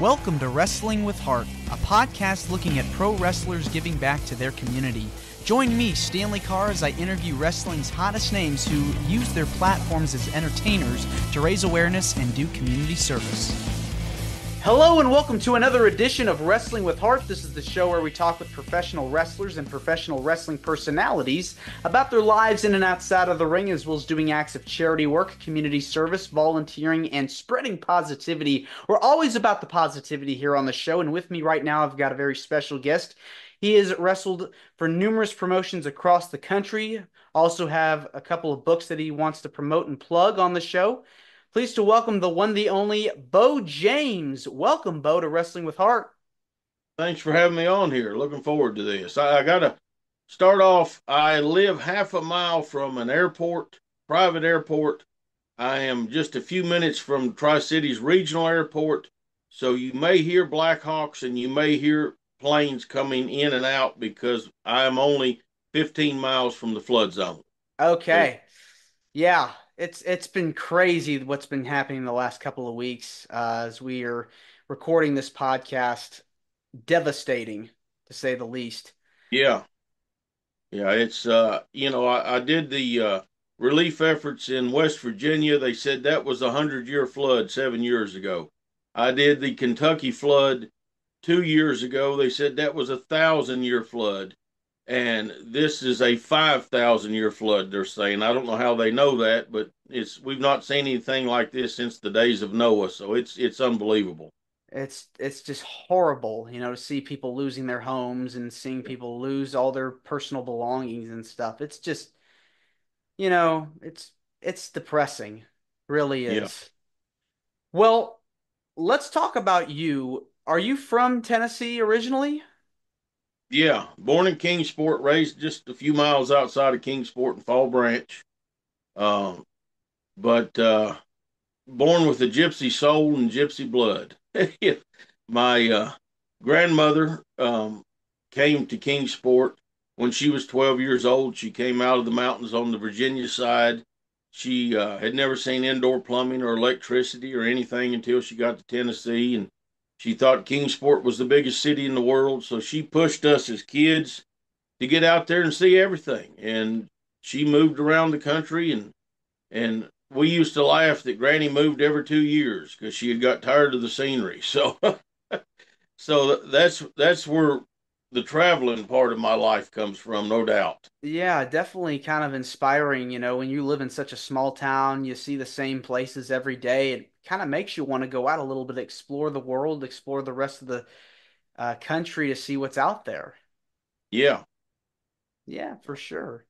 Welcome to Wrestling with Heart, a podcast looking at pro wrestlers giving back to their community. Join me, Stanley Carr, as I interview wrestling's hottest names who use their platforms as entertainers to raise awareness and do community service. Hello and welcome to another edition of Wrestling with Heart. This is the show where we talk with professional wrestlers and professional wrestling personalities about their lives in and outside of the ring, as well as doing acts of charity work, community service, volunteering, and spreading positivity. We're always about the positivity here on the show, and with me right now I've got a very special guest. He has wrestled for numerous promotions across the country, also have a couple of books that he wants to promote and plug on the show. Pleased to welcome the one, the only, Beau James. Welcome, Beau, to Wrestling with Heart. Thanks for having me on here. Looking forward to this. I got to start off. I live half a mile from an airport, private airport. I am just a few minutes from Tri-Cities Regional Airport. So you may hear Blackhawks and you may hear planes coming in and out because I am only 15 miles from the flood zone. So, Okay. Yeah, it's been crazy what's been happening the last couple of weeks as we are recording this podcast. Devastating, to say the least. yeah. Yeah, it's I did the relief efforts in West Virginia. They said that was a 100-year flood 7 years ago. I did the Kentucky flood 2 years ago. They said that was 1,000-year flood, and this is a 5,000-year flood. They're saying. I don't know how they know that, but we've not seen anything like this since the days of Noah. So it's unbelievable. It's just horrible, to see people losing their homes and seeing people lose all their personal belongings and stuff. It's just, you know, it's it's depressing, really Yeah. is. Well, let's talk about you. Are you from Tennessee originally? Yeah, born in Kingsport, raised just a few miles outside of Kingsport in Fall Branch. Um, but born with a gypsy soul and gypsy blood. My grandmother came to Kingsport when she was 12 years old. She came out of the mountains on the Virginia side. She had never seen indoor plumbing or electricity or anything until she got to Tennessee, and she thought Kingsport was the biggest city in the world. So she pushed us as kids to get out there and see everything. And she moved around the country, and we used to laugh that Granny moved every 2 years because she had got tired of the scenery. So, so that's where the traveling part of my life comes from, no doubt. Yeah, definitely kind of inspiring, when you live in such a small town, you see the same places every day. It kind of makes you want to go out a little bit, explore the world, explore the rest of the country to see what's out there. Yeah. Yeah, for sure.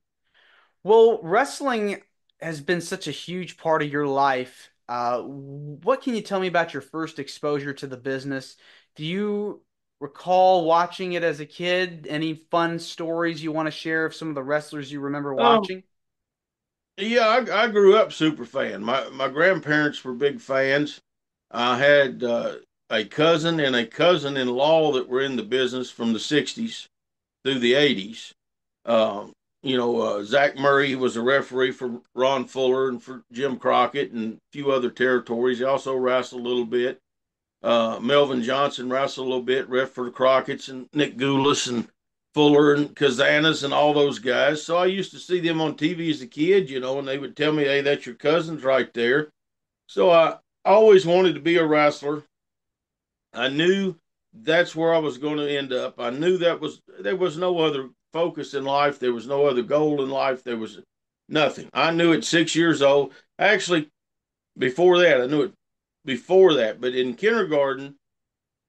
Well, wrestling has been such a huge part of your life. What can you tell me about your first exposure to the business? Do you recall watching it as a kid? Any fun stories you want to share of some of the wrestlers you remember Um. watching? Yeah. I grew up super fan. My grandparents were big fans. I had a cousin and a cousin-in-law that were in the business from the '60s through the '80s. Um, Zach Murray was a referee for Ron Fuller and for Jim Crockett and a few other territories. He also wrestled a little bit. Melvin Johnson wrestled a little bit, ref for the Crockett's and Nick Goulas and Fuller and Kazanas and all those guys. So I used to see them on TV as a kid, and they would tell me, "Hey, that's your cousins right there." So I always wanted to be a wrestler. I knew that's where I was going to end up. I knew there was no other focus in life. There was no other goal in life. There was nothing. I knew at 6 years old. Actually, before that, I knew it before that. But in kindergarten,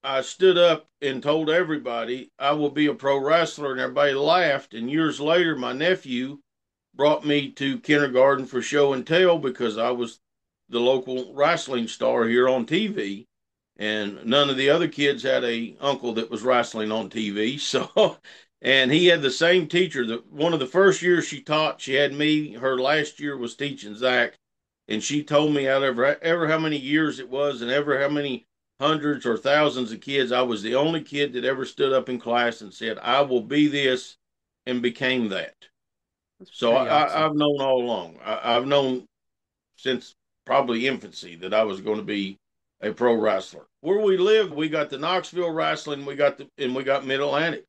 I stood up and told everybody I will be a pro wrestler, and everybody laughed. And years later, my nephew brought me to kindergarten for show and tell because I was the local wrestling star here on TV, and none of the other kids had a uncle that was wrestling on TV. So, and he had the same teacher. That one of the first years she taught, she had me. Her last year was teaching Zach, and she told me out of ever how many years it was, and ever how many hundreds or thousands of kids, I was the only kid that ever stood up in class and said, "I will be this," and became that. That's So pretty awesome. I've known all along. I've known since probably infancy that I was going to be a pro wrestler. Where we lived, we got the Knoxville wrestling, we got Mid Atlantic.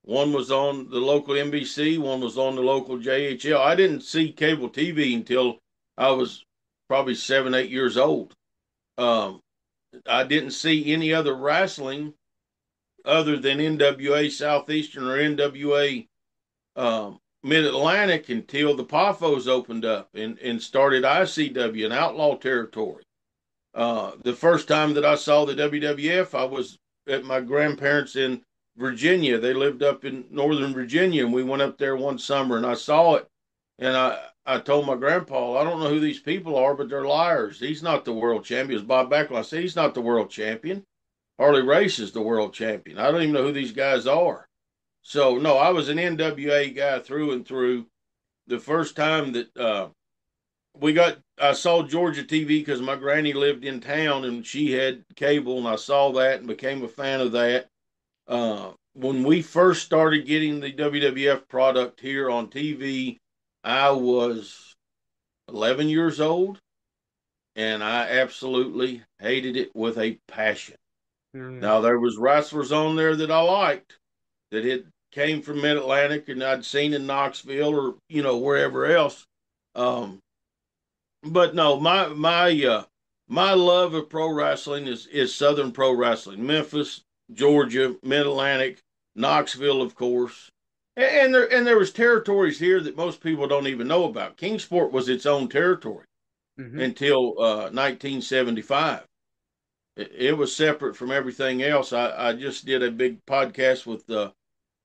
One was on the local NBC, one was on the local JHL. I didn't see cable TV until I was probably 7, 8 years old. Um, I didn't see any other wrestling other than NWA Southeastern or NWA Mid Atlantic until the PAFOs opened up and started ICW and Outlaw Territory. The first time that I saw the WWF, I was at my grandparents in Virginia. They lived up in Northern Virginia, and we went up there one summer, and I saw it. And I told my grandpa, I don't know who these people are, but they're liars. He's not the world champion. It was Bob Backlund. I said, he's not the world champion. Harley Race is the world champion. I don't even know who these guys are. So, no, I was an NWA guy through and through. The first time that I saw Georgia TV because my granny lived in town and she had cable, and I saw that and became a fan of that. When we first started getting the WWF product here on TV, I was 11 years old, and I absolutely hated it with a passion. Mm. Now there was wrestlers on there that I liked that had came from Mid Atlantic and I'd seen in Knoxville or wherever else. Um, but no, my love of pro wrestling is Southern pro wrestling, Memphis, Georgia, Mid Atlantic, Knoxville, of course, and there was territories here that most people don't even know about. Kingsport was its own territory Hmm. until 1975. It was separate from everything else. I just did a big podcast with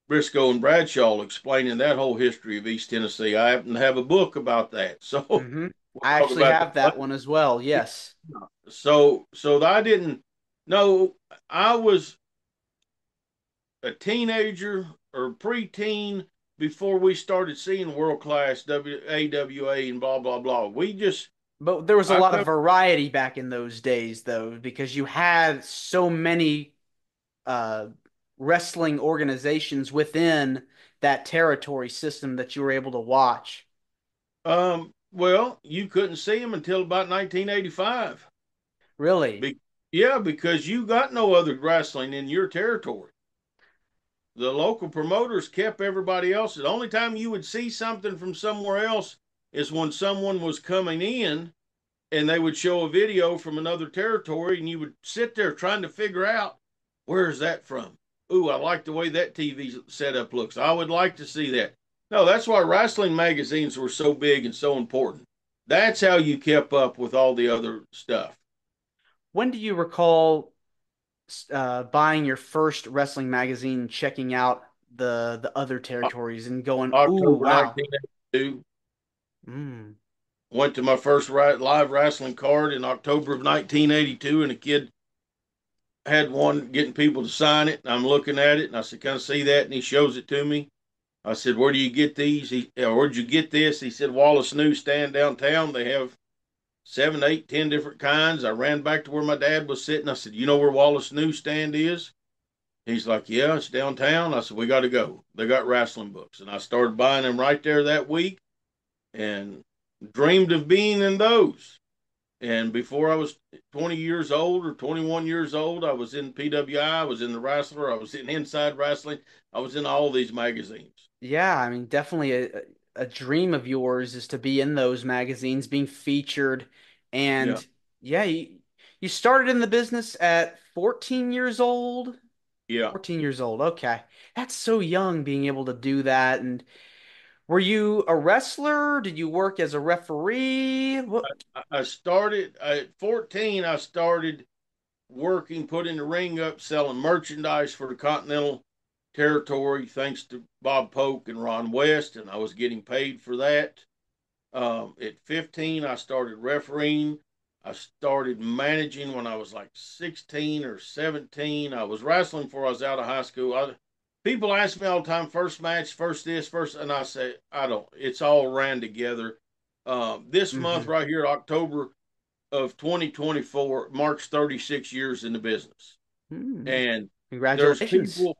Briscoe and Bradshaw explaining that whole history of East Tennessee. I happen to have a book about that, so Hmm. we'll I talk actually about have that. that one as well. Yes. So I didn't know. I was a teenager or preteen before we started seeing world class AWA and blah blah blah. But there was a I lot of come variety back in those days, though, because you had so many uh, wrestling organizations within that territory system that you were able to watch. well, you couldn't see them until about 1985. Really? Be- yeah, because you got no other wrestling in your territory. The local promoters kept everybody else. The only time you would see something from somewhere else is when someone was coming in and they would show a video from another territory and you would sit there trying to figure out where is that from? Ooh, I like the way that TV setup looks. I would like to see that. No, that's why wrestling magazines were so big and so important. That's how you kept up with all the other stuff. When do you recall buying your first wrestling magazine, checking out the other territories, and going, "Ooh, October wow." 1982, Mm. went to my first live wrestling card in October of 1982, and a kid had one getting people to sign it. And I'm looking at it, and I said, "Can I see that?" And he shows it to me. I said, "Where do you get these?" Where'd you get this? He said, "Wallace Newsstand downtown. They have 7, 8, 10 different kinds." I ran back to where my dad was sitting. I said, "You know where Wallace Newsstand is?" He's like, "Yeah, it's downtown." I said, "We got to go. They got wrestling books." And I started buying them right there that week and dreamed of being in those. And before I was 20 years old or 21 years old, I was in PWI, I was in the Wrestler, I was in Inside Wrestling, I was in all these magazines. Yeah, I mean, definitely a dream of yours is to be in those magazines, being featured. Yeah, And yeah, you started in the business at 14 years old. yeah. 14 years old. Okay. That's so young being able to do that. And were you a wrestler? Did you work as a referee? What? I started at 14, I started working, putting the ring up, selling merchandise for the Continental Territory, thanks to Bob Polk and Ron West, and I was getting paid for that. At 15, I started refereeing. I started managing when I was like 16 or 17. I was wrestling before I was out of high school. People ask me all the time, first match, first this, first, and I say, I don't. It's all ran together. This month Hmm. right here, October of 2024, marks 36 years in the business. Hmm. And there's Congratulations. people,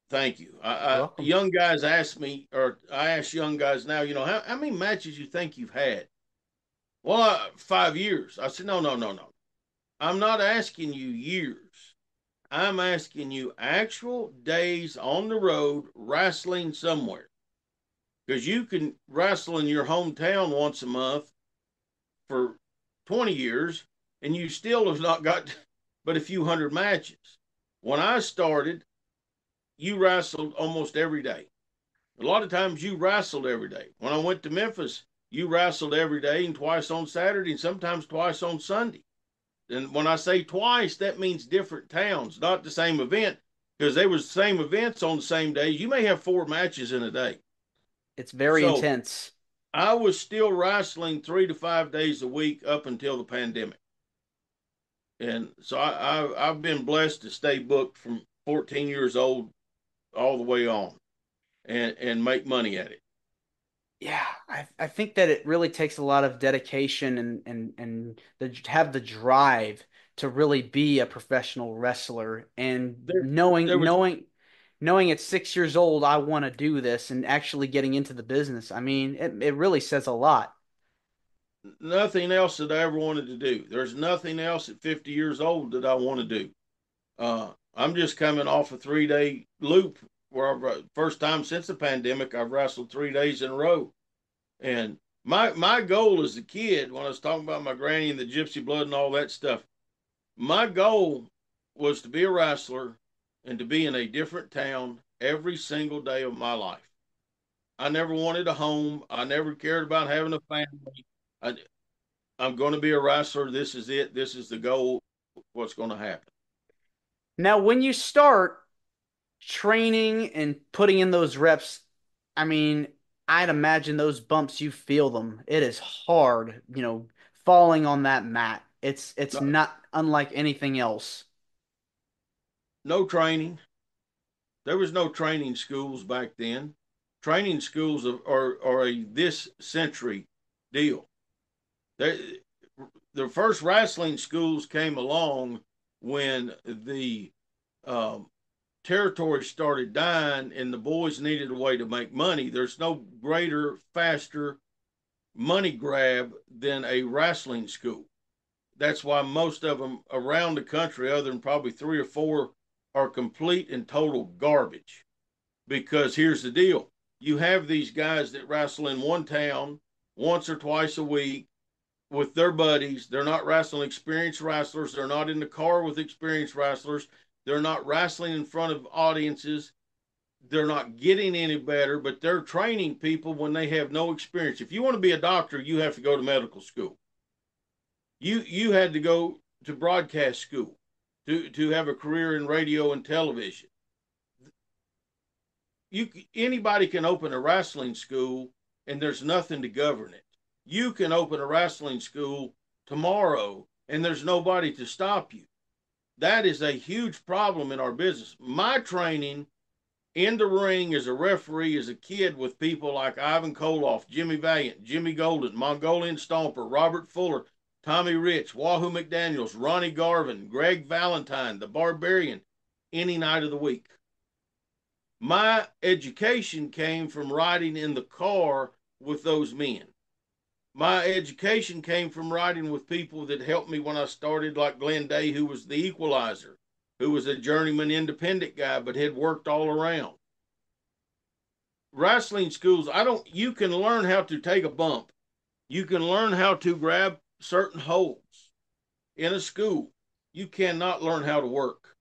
thank you. You're welcome. Young guys ask me, or I ask young guys now, how many matches you think you've had? Well, 5 years. I said, no, no, no, no. I'm not asking you years. I'm asking you actual days on the road wrestling somewhere. Because you can wrestle in your hometown once a month for 20 years and you still have not got but a few hundred matches. When I started, you wrestled almost every day. A lot of times you wrestled every day. When I went to Memphis, you wrestled every day and twice on Saturday and sometimes twice on Sunday. And when I say twice, that means different towns, not the same event, because they was the same events on the same days. You may have 4 matches in a day. It's very So intense. I was still wrestling 3 to 5 days a week up until the pandemic. And so I've been blessed to stay booked from 14 years old all the way on and make money at it. Yeah, I think that it really takes a lot of dedication have the drive to really be a professional wrestler and There, there was knowing at 6 years old I want to do this and actually getting into the business. I mean, it really says a lot. nothing else that I ever wanted to do. There's nothing else at 50 years old that I want to do. I'm just coming off a 3 day loop where first time since the pandemic, I've wrestled 3 days in a row. And my goal as a kid, when I was talking about my granny and the gypsy blood and all that stuff, my goal was to be a wrestler and to be in a different town every single day of my life. I never wanted a home. I never cared about having a family. I, I'm going to be a wrestler. This is it. This is the goal. What's going to happen? Now, when you start training and putting in those reps, I mean, I'd imagine those bumps, you feel them. It is hard, falling on that mat. It's No, not unlike anything else. no training. There was no training schools back then. Training schools are a this century deal. They, the first wrestling schools came along when the um, territory started dying and the boys needed a way to make money. There's no greater, faster money grab than a wrestling school. That's why most of them around the country, other than probably 3 or 4, are complete and total garbage. Because here's the deal: you have these guys that wrestle in one town once or twice a week with their buddies. They're not wrestling experienced wrestlers. They're not in the car with experienced wrestlers. They're not wrestling in front of audiences. They're not getting any better, but they're training people when they have no experience. If you want to be a doctor, you have to go to medical school. You had to go to broadcast school to have a career in radio and television. Anybody can open a wrestling school and there's nothing to govern it. You can open a wrestling school tomorrow and there's nobody to stop you. That is a huge problem in our business. My training in the ring as a referee as a kid with people like Ivan Koloff, Jimmy Valiant, Jimmy Golden, Mongolian Stomper, Robert Fuller, Tommy Rich, Wahoo McDaniels, Ronnie Garvin, Greg Valentine, the Barbarian, any night of the week. My education came from riding in the car with those men. My education came from riding with people that helped me when I started, like Glenn Day, who was the equalizer, who was a journeyman independent guy, but had worked all around. Wrestling schools, you can learn how to take a bump. You can learn how to grab certain holds in a school. You cannot learn how to work.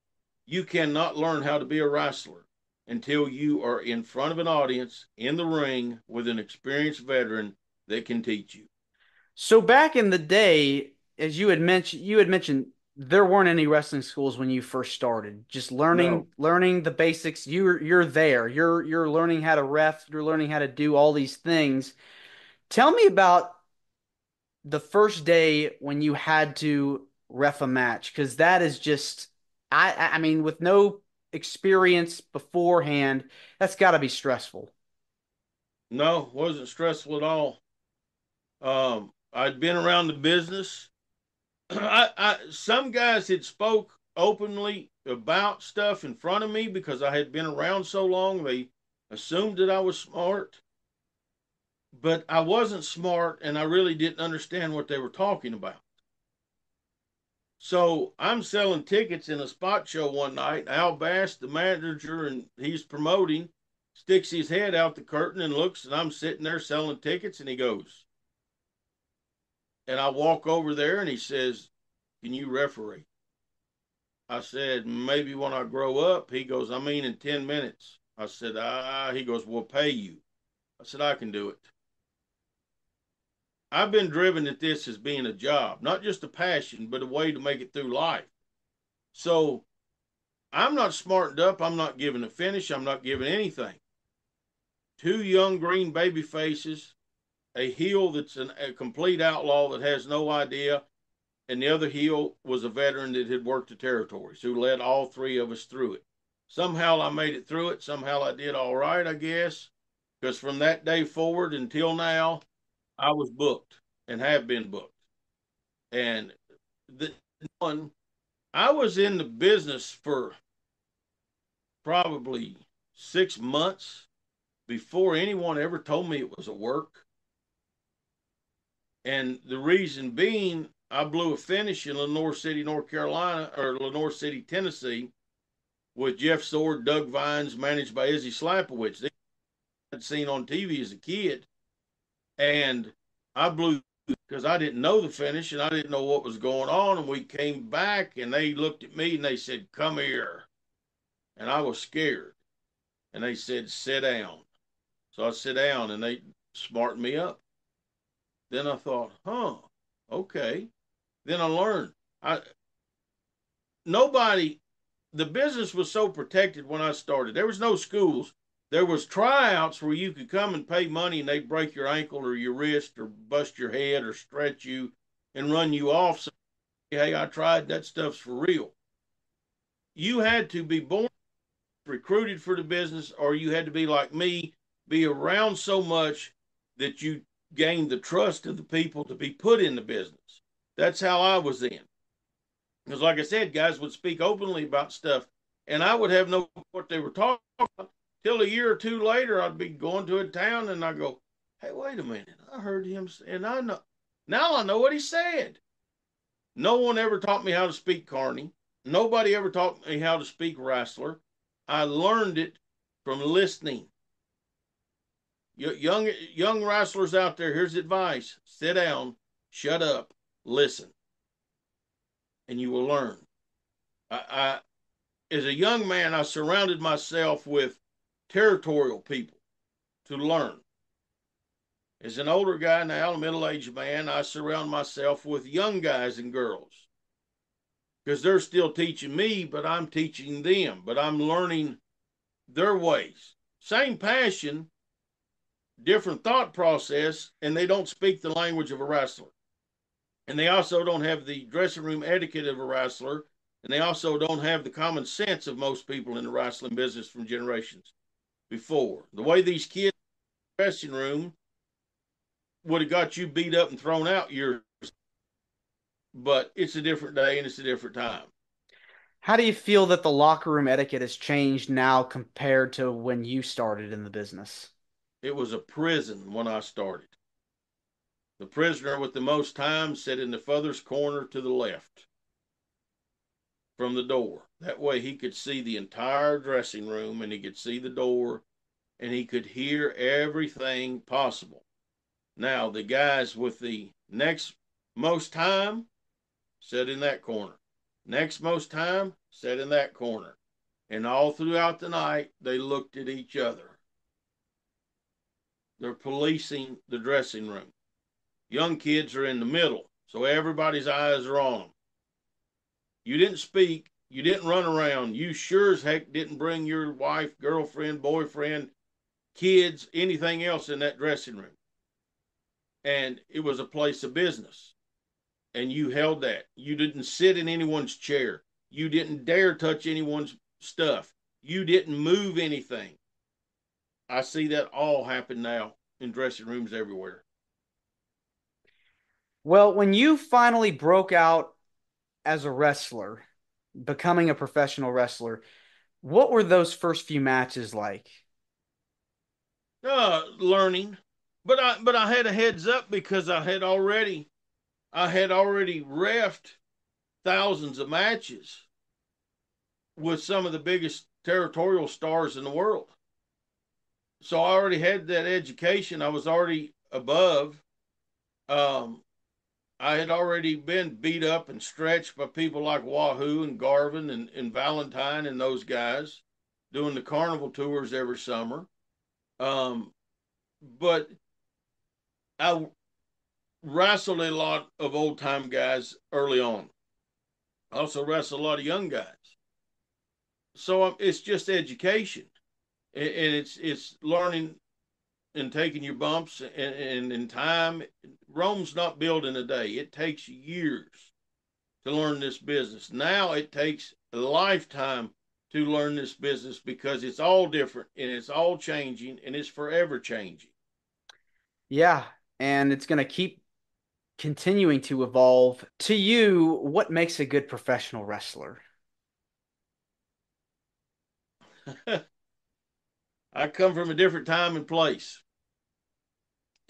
You cannot learn how to be a wrestler until you are in front of an audience in the ring with an experienced veteran that can teach you. So back in the day, as you had mentioned there weren't any wrestling schools when you first started. Just No, learning the basics. You're there. You're learning how to ref, you're learning how to do all these things. Tell me about the first day when you had to ref a match, because that is just I mean, with no experience beforehand, that's got to be stressful. no, wasn't stressful at all. I'd been around the business. Some guys had spoke openly about stuff in front of me because I had been around so long. They assumed that I was smart, but I wasn't smart, and I really didn't understand what they were talking about. So I'm selling tickets in a spot show one night. Al Bass, the manager, and he's promoting, sticks his head out the curtain and looks, and I'm sitting there selling tickets, and he goes, and I walk over there, and he says, "Can you referee?" I said, "Maybe when I grow up." He goes, "I mean, in 10 minutes." I said, "Ah." He goes, "We'll pay you." I said, "I can do it." I've been driven at this as being a job, not just a passion, but a way to make it through life. So I'm not smartened up. I'm not giving a finish. I'm not giving anything. Two young green baby faces, a heel that's a complete outlaw that has no idea, and the other heel was a veteran that had worked the territories who led all three of us through it. Somehow I made it through it. Somehow I did all right, I guess, because from that day forward until now, I was booked and have been booked. And the one, I was in the business for probably 6 months before anyone ever told me it was a work. And the reason being, I blew a finish in Lenoir City, North Carolina, or Lenoir City, Tennessee, with Jeff Sword, Doug Vines, managed by Izzy Slapowicz. They had seen on TV as a kid. And I blew because I didn't know the finish and I didn't know what was going on. And we came back and they looked at me and they said, "Come here." And I was scared. And they said, "Sit down." So I sit down and they smartened me up. Then I thought, okay. Then I learned. I nobody the business was so protected when I started. There was no schools. There was tryouts where you could come and pay money and they'd break your ankle or your wrist or bust your head or stretch you and run you off. So, hey, I tried. That stuff's for real. You had to be born recruited for the business, or you had to be like me, be around so much that you gained the trust of the people to be put in the business. That's how I was in. Because, like I said, guys would speak openly about stuff, and I would have no what they were talking about. Till a year or two later, I'd be going to a town, and I go, "Hey, wait a minute! I heard him, and I know now. I know what he said." No one ever taught me how to speak Carney. Nobody ever taught me how to speak wrestler. I learned it from listening. Young wrestlers out there, here's advice: sit down, shut up, listen, and you will learn. I as a young man, I surrounded myself with territorial people to learn. As an older guy now, a middle-aged man, I surround myself with young guys and girls because they're still teaching me, but I'm teaching them, but I'm learning their ways. Same passion, different thought process, and they don't speak the language of a wrestler. And they also don't have the dressing room etiquette of a wrestler, and they also don't have the common sense of most people in the wrestling business from generations before. The way these kids in the dressing room would have got you beat up and thrown out years, but it's a different day and it's a different time. How do you feel that the locker room etiquette has changed now compared to when you started in the business? It was a prison when I started. The prisoner with the most time sat in the furthest corner to the left from the door. That way he could see the entire dressing room and he could see the door and he could hear everything possible. Now, the guys with the next most time sat in that corner. Next most time sat in that corner. And all throughout the night, they looked at each other. They're policing the dressing room. Young kids are in the middle, so everybody's eyes are on them. You didn't speak. You didn't run around. You sure as heck didn't bring your wife, girlfriend, boyfriend, kids, anything else in that dressing room. And it was a place of business. And you held that. You didn't sit in anyone's chair. You didn't dare touch anyone's stuff. You didn't move anything. I see that all happen now in dressing rooms everywhere. Well, when you finally broke out as a wrestler, becoming a professional wrestler, what were those first few matches like? Learning, but I had a heads up because I had already refed thousands of matches with some of the biggest territorial stars in the world. So I already had that education. I was already above. Um, I had already been beat up and stretched by people like Wahoo and Garvin and Valentine and those guys doing the carnival tours every summer. Um, but I wrestled a lot of old time guys early on. I also wrestled a lot of young guys. So it's just education, and it's learning and taking your bumps and in time. Rome's not built in a day. It takes years to learn this business. Now it takes a lifetime to learn this business because it's all different and it's all changing and it's forever changing. Yeah, and it's going to keep continuing to evolve. To you, what makes a good professional wrestler? I come from a different time and place.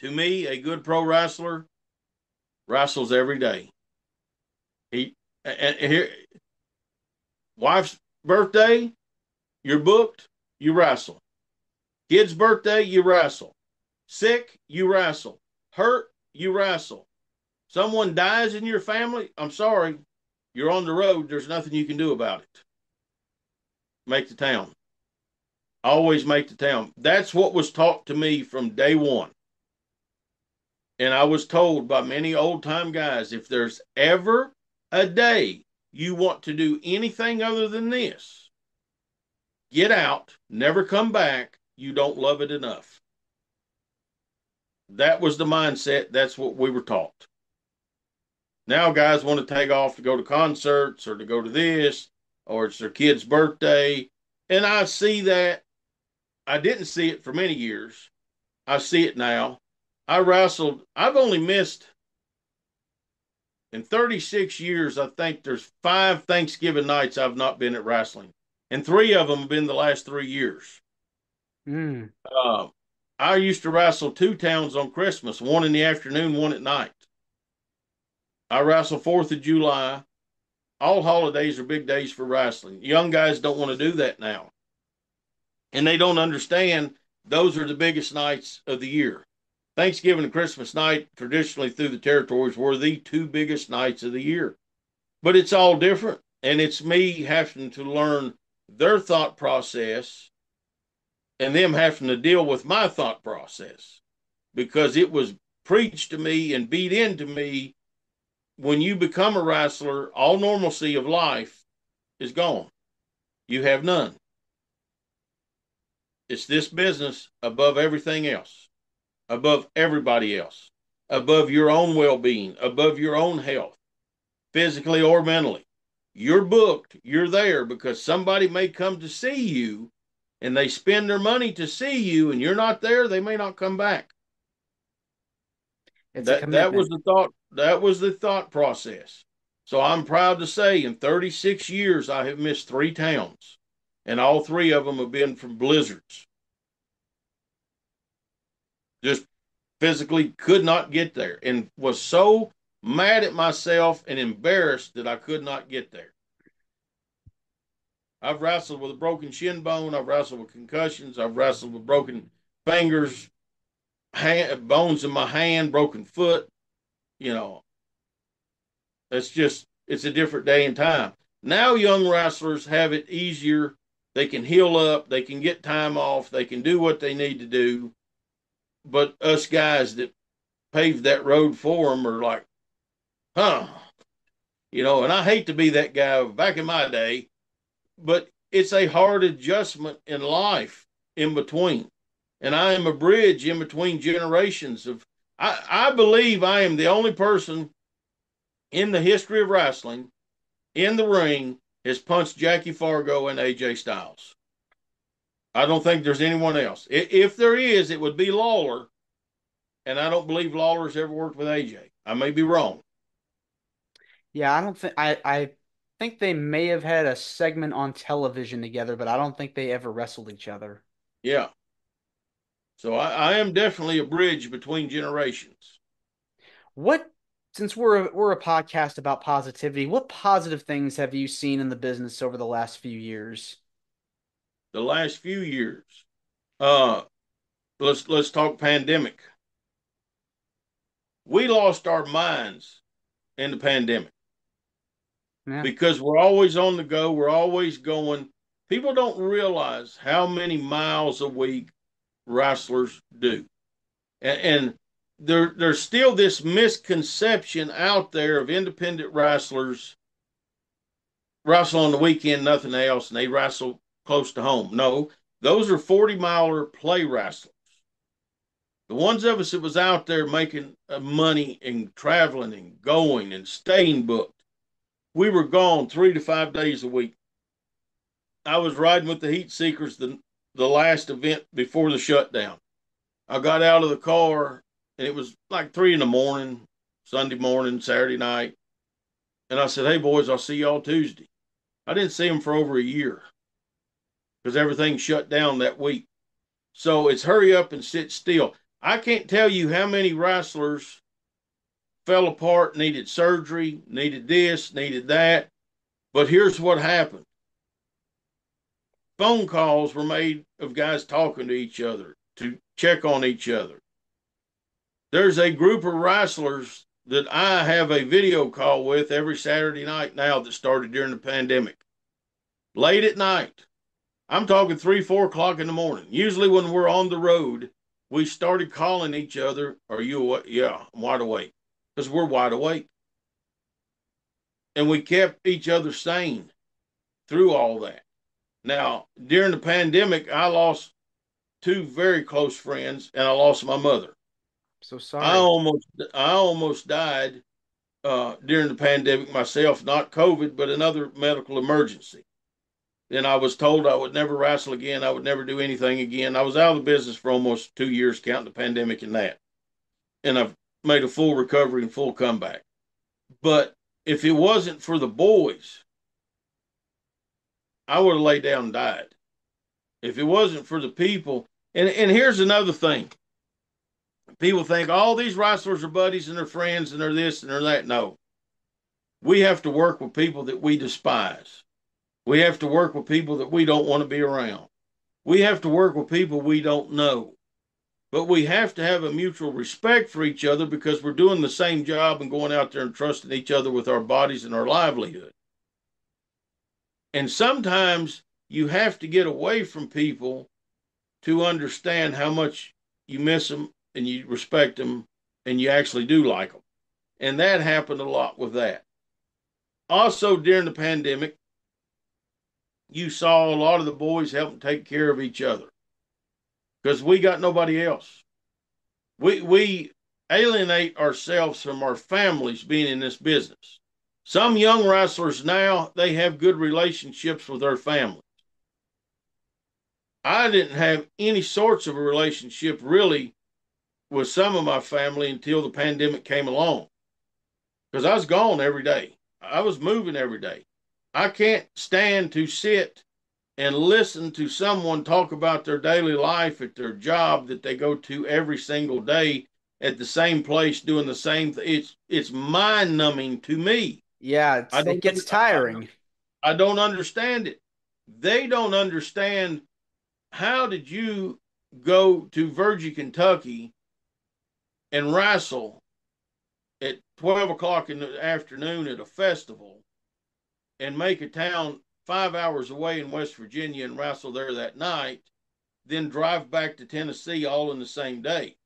To me, a good pro wrestler wrestles every day. He and here, wife's birthday, you're booked, you wrestle. Kid's birthday, you wrestle. Sick, you wrestle. Hurt, you wrestle. Someone dies in your family, I'm sorry, you're on the road. There's nothing you can do about it. Make the town. Always make the town. That's what was taught to me from day one. And I was told by many old time guys, if there's ever a day you want to do anything other than this, get out, never come back. You don't love it enough. That was the mindset. That's what we were taught. Now guys want to take off to go to concerts or to go to this, or it's their kid's birthday. And I see that. I didn't see it for many years. I see it now. I wrestled. I've only missed in 36 years. I think there's 5 Thanksgiving nights I've not been at wrestling, and 3 of them have been the last 3 years. Mm. Uh, I used to wrestle 2 towns on Christmas, one in the afternoon, one at night. I wrestle 4th of July. All holidays are big days for wrestling. Young guys don't want to do that now, and they don't understand those are the biggest nights of the year. Thanksgiving and Christmas night, traditionally through the territories, were the 2 biggest nights of the year. But it's all different. And it's me having to learn their thought process and them having to deal with my thought process because it was preached to me and beat into me. When you become a wrestler, all normalcy of life is gone. You have none. It's this business above everything else, above everybody else, above your own well being, above your own health, physically or mentally. You're booked, you're there because somebody may come to see you and they spend their money to see you and you're not there, they may not come back. It's a That was commitment. the thought. That was the thought process. So I'm proud to say in 36 years I have missed 3 towns, and all 3 of them have been from blizzards. Just physically could not get there and was so mad at myself and embarrassed that I could not get there. I've wrestled with a broken shin bone. I've wrestled with concussions. I've wrestled with broken fingers, bones in my hand, broken foot. You know, it's a different day and time. Now, young wrestlers have it easier. They can heal up. They can get time off. They can do what they need to do. But us guys that paved that road for them are like, huh, and I hate to be that guy back in my day, but it's a hard adjustment in life in between. And I am a bridge in between generations of, I believe I am the only person in the history of wrestling in the ring has punched Jackie Fargo and AJ Styles. I don't think there's anyone else. If there is, it would be Lawler. And I don't believe Lawler's ever worked with AJ. I may be wrong. Yeah, I don't think I think they may have had a segment on television together, but I don't think they ever wrestled each other. Yeah. So I am definitely a bridge between generations. What Since we're a podcast about positivity, what positive things have you seen in the business over the last few years? The last few years, uh, let's talk pandemic. We lost our minds in the pandemic Yeah. because we're always on the go. We're always going. People don't realize how many miles a week wrestlers do. And there's still this misconception out there of independent wrestlers wrestle on the weekend, nothing else, and they wrestle close to home. No, those are 40-miler play wrestlers. The ones of us that was out there making money and traveling and going and staying booked, we were gone 3 to 5 days a week. I was riding with the Heat Seekers the last event before the shutdown. I got out of the car and it was like 3 in the morning, Sunday morning, Saturday night. And I said, "Hey boys, I'll see y'all Tuesday." I didn't see them for over a year because everything shut down that week. So it's hurry up and sit still. I can't tell you how many wrestlers fell apart, needed surgery, needed this, needed that. But here's what happened: phone calls were made of guys talking to each other to check on each other. There's a group of wrestlers that I have a video call with every Saturday night now that started during the pandemic. Late at night. I'm talking 3, 4 o'clock in the morning. Usually when we're on the road, we started calling each other. Are you awake? Yeah, I'm wide awake. Because we're wide awake. And we kept each other sane through all that. Now, during the pandemic, I lost two very close friends and I lost my mother. So I sorry. almost I almost died during the pandemic myself, not COVID, but another medical emergency. And I was told I would never wrestle again. I would never do anything again. I was out of the business for almost 2 years, counting the pandemic and that. And I've made a full recovery and full comeback. But if it wasn't for the boys, I would have laid down and died. If it wasn't for the people, and here's another thing: people think all these wrestlers are buddies and they're friends and they're this and they're that. No, we have to work with people that we despise. We have to work with people that we don't want to be around. We have to work with people we don't know. But we have to have a mutual respect for each other because we're doing the same job and going out there and trusting each other with our bodies and our livelihood. And sometimes you have to get away from people to understand how much you miss them and you respect them and you actually do like them. And that happened a lot with that. Also, during the pandemic, you saw a lot of the boys helping take care of each other because we got nobody else. We alienate ourselves from our families being in this business. Some young wrestlers now, they have good relationships with their family. I didn't have any sorts of a relationship really with some of my family until the pandemic came along because I was gone every day. I was moving every day. I can't stand to sit and listen to someone talk about their daily life at their job that they go to every single day at the same place doing the same thing. It's mind numbing to me. Yeah, I it don't gets tiring. I don't understand it. They don't understand. How did you go to Virgie, Kentucky and wrestle at 12 o'clock in the afternoon at a festival and make a town 5 hours away in West Virginia and wrestle there that night, then drive back to Tennessee all in the same day?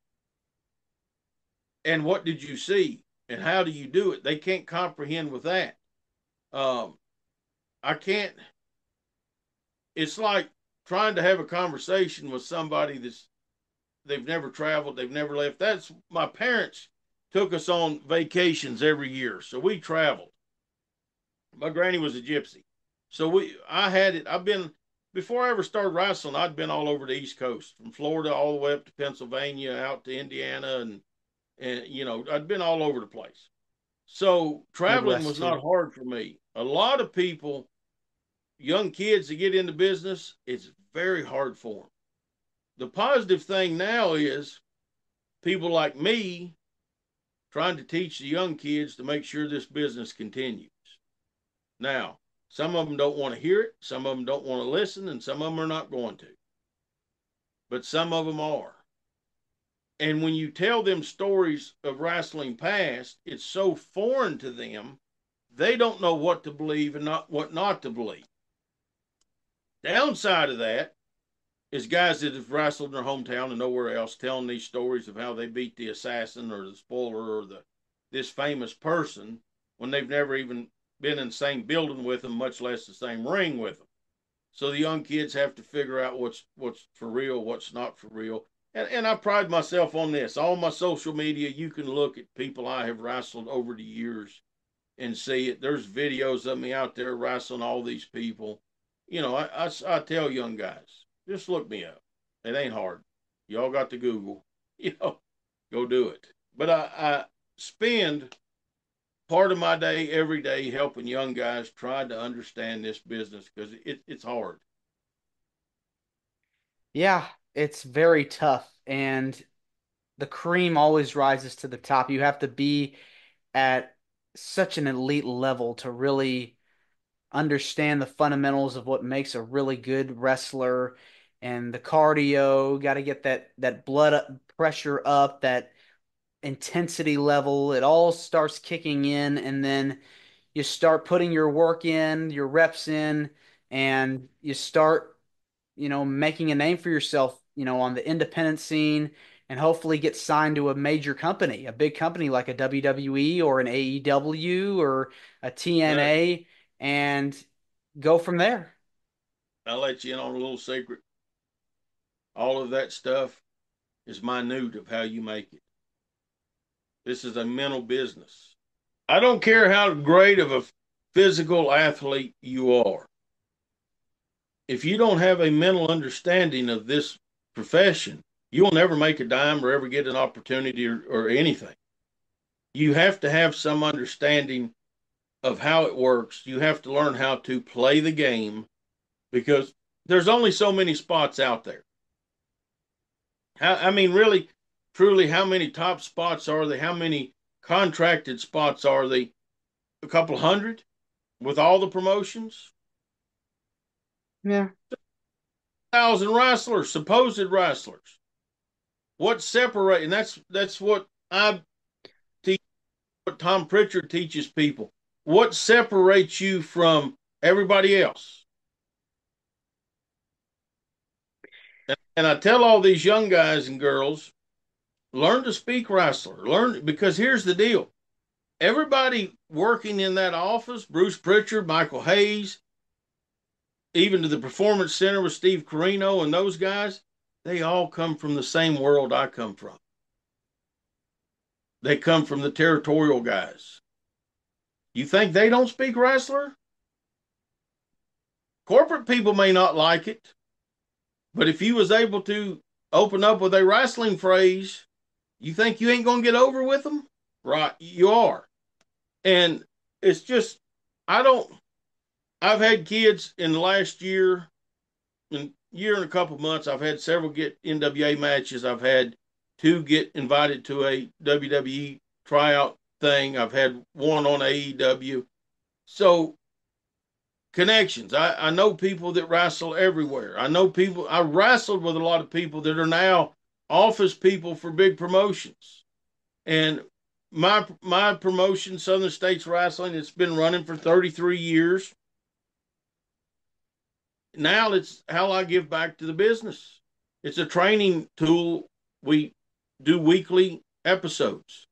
And what did you see? And how do you do it? They can't comprehend with that. Um, I can't. It's like trying to have a conversation with somebody they've never traveled, they've never left. That's my parents took us on vacations every year, so we traveled. My granny was a gypsy, so I had it. I've been before I ever started wrestling. I'd been all over the East Coast, from Florida all the way up to Pennsylvania, out to Indiana, and I'd been all over the place. So traveling Midwest was too. not hard for me. A lot of people, young kids that get into business, it's very hard for them. The positive thing now is people like me trying to teach the young kids to make sure this business continues. Now, some of them don't want to hear it, some of them don't want to listen, and some of them are not going to. But some of them are. And when you tell them stories of wrestling past, it's so foreign to them, they don't know what to believe and not what not to believe. Downside of that is guys that have wrestled in their hometown and nowhere else telling these stories of how they beat the assassin or the spoiler or the this famous person when they've never even been in the same building with them, much less the same ring with them. So the young kids have to figure out what's for real, what's not for real. And I pride myself on this. All my social media, you can look at people I have wrestled over the years and see it. There's videos of me out there wrestling all these people. I tell young guys, just look me up. It ain't hard. Y'all got the Google. Go do it. But I spend part of my day every day helping young guys try to understand this business because it's hard. Yeah, it's very tough, and the cream always rises to the top. You have to be at such an elite level to really understand the fundamentals of what makes a really good wrestler and the cardio, got to get that pressure up, that intensity level. It all starts kicking in, and then you start putting your work in, your reps in, and you start, making a name for yourself, on the independent scene, and hopefully get signed to a major company, a big company like a WWE or an AEW or a But TNA, and go from there. I'll let you in on a little secret. All of that stuff is minute of how you make it. This is a mental business. I don't care how great of a physical athlete you are. If you don't have a mental understanding of this profession, you'll never make a dime or ever get an opportunity or anything. You have to have some understanding of how it works. You have to learn how to play the game because there's only so many spots out there. I mean, really, truly, how many top spots are they? How many contracted spots are they? A couple hundred with all the promotions? Yeah. 1,000 wrestlers, supposed wrestlers. What separate? And that's what I teach. What Tom Pritchard teaches people. What separates you from everybody else? And I tell all these young guys and girls, learn to speak wrestler. Learn because here's the deal. Everybody working in that office, Bruce Pritchard, Michael Hayes, even to the Performance Center with Steve Carino and those guys, they all come from the same world I come from. They come from the territorial guys. You think they don't speak wrestler? Corporate people may not like it, but if you was able to open up with a wrestling phrase, you think you ain't going to get over with them? Right, you are. And it's just, I don't, I've had kids in the last year and a couple of months. I've had several get NWA matches. I've had two get invited to a WWE tryout thing. I've had one on AEW. So connections. I know people that wrestle everywhere. I know people. I wrestled with a lot of people that are now office people for big promotions. And my promotion, Southern States Wrestling, it's been running for 33 years. Now it's how I give back to the business. It's a training tool. We do weekly episodes.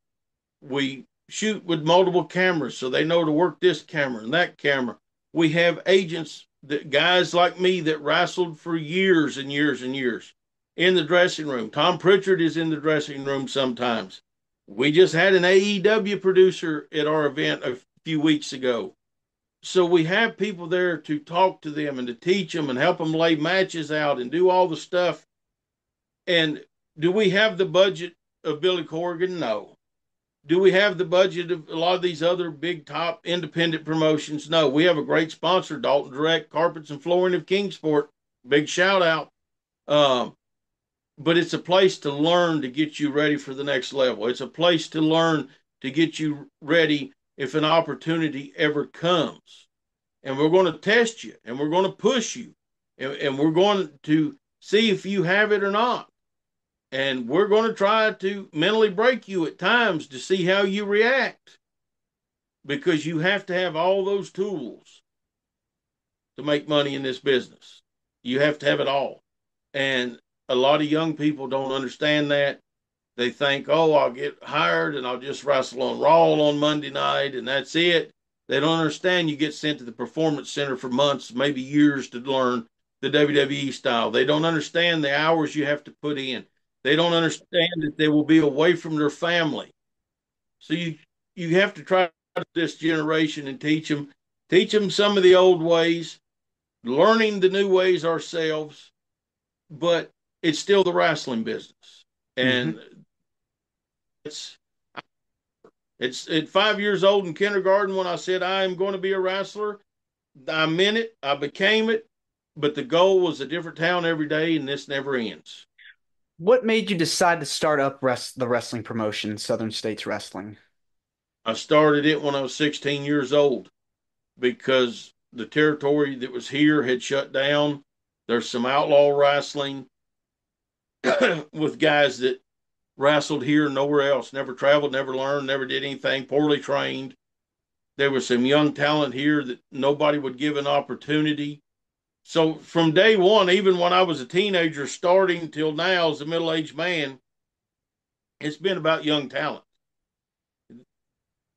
We shoot with multiple cameras so they know to work this camera and that camera. We have agents that guys like me that wrestled for years and years and years in the dressing room. Tom Pritchard is in the dressing room sometimes. We just had an AEW producer at our event a few weeks ago. So we have people there to talk to them and to teach them and help them lay matches out and do all the stuff. And do we have the budget of Billy Corgan? No. Do we have the budget of a lot of these other big top independent promotions? No. We have a great sponsor, Dalton Direct Carpets and Flooring of Kingsport. Big shout out. But it's a place to learn to get you ready for the next level. It's a place to learn to get you ready if an opportunity ever comes. And we're going to test you and we're going to push you and we're going to see if you have it or not. And we're going to try to mentally break you at times to see how you react because you have to have all those tools to make money in this business. You have to have it all. And a lot of young people don't understand that. They think, oh, I'll get hired and I'll just wrestle on Raw on Monday night and that's it. They don't understand you get sent to the Performance Center for months, maybe years to learn the WWE style. They don't understand the hours you have to put in. They don't understand that they will be away from their family. So you have to try this generation and teach them some of the old ways, learning the new ways ourselves, but it's still the wrestling business. Mm-hmm. And it's it's at 5 years old in kindergarten when I said I am going to be a wrestler. I meant it. I became it. But the goal was a different town every day, and this never ends. What made you decide to start up the wrestling promotion, Southern States Wrestling? I started it when I was 16 years old because the territory that was here had shut down. There's some outlaw wrestling with guys that wrestled here, nowhere else, never traveled, never learned, never did anything, poorly trained. There was some young talent here that nobody would give an opportunity. So from day one, even when I was a teenager, starting till now as a middle-aged man, it's been about young talent.